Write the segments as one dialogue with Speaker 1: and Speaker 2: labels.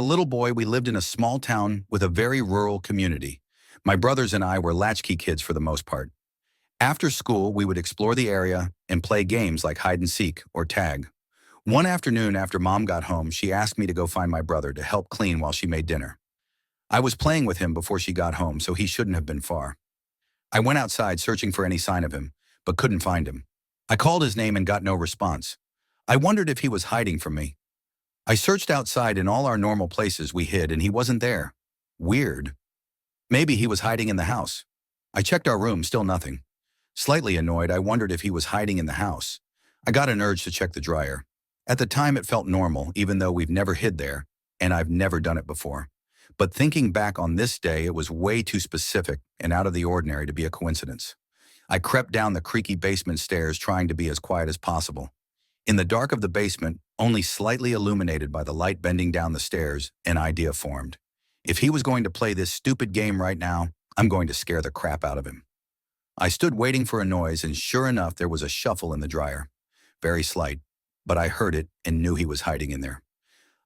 Speaker 1: A little boy, we lived in a small town with a very rural community. My brothers and I were latchkey kids for the most part. After school, we would explore the area and play games like hide and seek or tag. One afternoon after Mom got home, she asked me to go find my brother to help clean while she made dinner. I was playing with him before she got home, so he shouldn't have been far. I went outside searching for any sign of him, but couldn't find him. I called his name and got no response. I wondered if he was hiding from me. I searched outside in all our normal places we hid, and he wasn't there. Weird. Maybe he was hiding in the house. I checked our room, still nothing. Slightly annoyed, I wondered if he was hiding in the house. I got an urge to check the dryer. At the time, it felt normal, even though we've never hid there, and I've never done it before. But thinking back on this day, it was way too specific and out of the ordinary to be a coincidence. I crept down the creaky basement stairs, trying to be as quiet as possible. In the dark of the basement, only slightly illuminated by the light bending down the stairs, an idea formed. If he was going to play this stupid game right now, I'm going to scare the crap out of him. I stood waiting for a noise, and sure enough, there was a shuffle in the dryer. Very slight, but I heard it and knew he was hiding in there.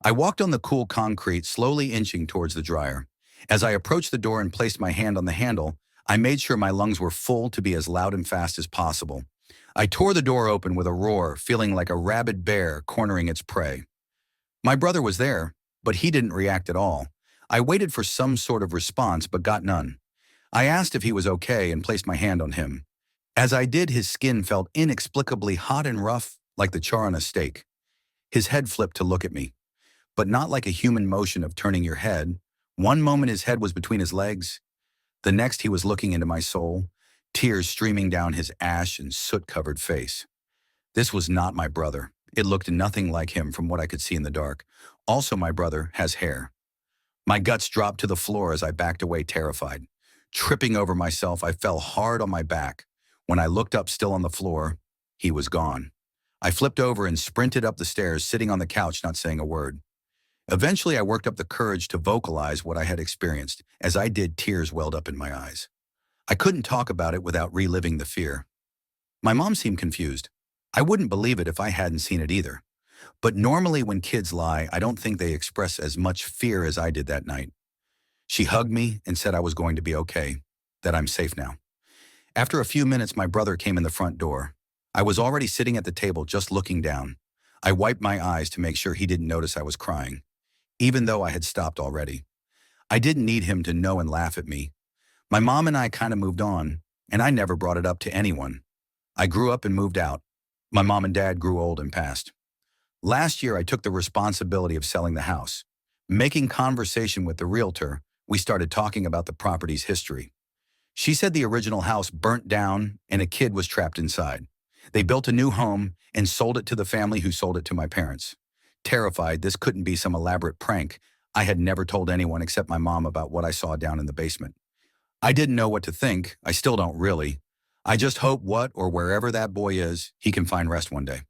Speaker 1: I walked on the cool concrete, slowly inching towards the dryer. As I approached the door and placed my hand on the handle, I made sure my lungs were full to be as loud and fast as possible. I tore the door open with a roar, feeling like a rabid bear cornering its prey. My brother was there, but he didn't react at all. I waited for some sort of response, but got none. I asked if he was okay and placed my hand on him. As I did, his skin felt inexplicably hot and rough, like the char on a steak. His head flipped to look at me, but not like a human motion of turning your head. One moment his head was between his legs. The next he was looking into my soul, tears streaming down his ash and soot-covered face. This was not my brother. It looked nothing like him from what I could see in the dark. Also, my brother has hair. My guts dropped to the floor as I backed away, terrified. Tripping over myself, I fell hard on my back. When I looked up, still on the floor, he was gone. I flipped over and sprinted up the stairs, sitting on the couch, not saying a word. Eventually, I worked up the courage to vocalize what I had experienced. As I did, tears welled up in my eyes. I couldn't talk about it without reliving the fear. My mom seemed confused. I wouldn't believe it if I hadn't seen it either. But normally when kids lie, I don't think they express as much fear as I did that night. She hugged me and said I was going to be okay, that I'm safe now. After a few minutes, my brother came in the front door. I was already sitting at the table, just looking down. I wiped my eyes to make sure he didn't notice I was crying, even though I had stopped already. I didn't need him to know and laugh at me. My mom and I kind of moved on, and I never brought it up to anyone. I grew up and moved out. My mom and dad grew old and passed. Last year, I took the responsibility of selling the house. Making conversation with the realtor, we started talking about the property's history. She said the original house burnt down and a kid was trapped inside. They built a new home and sold it to the family who sold it to my parents. Terrified this couldn't be some elaborate prank, I had never told anyone except my mom about what I saw down in the basement. I didn't know what to think. I still don't really. I just hope what or wherever that boy is, he can find rest one day.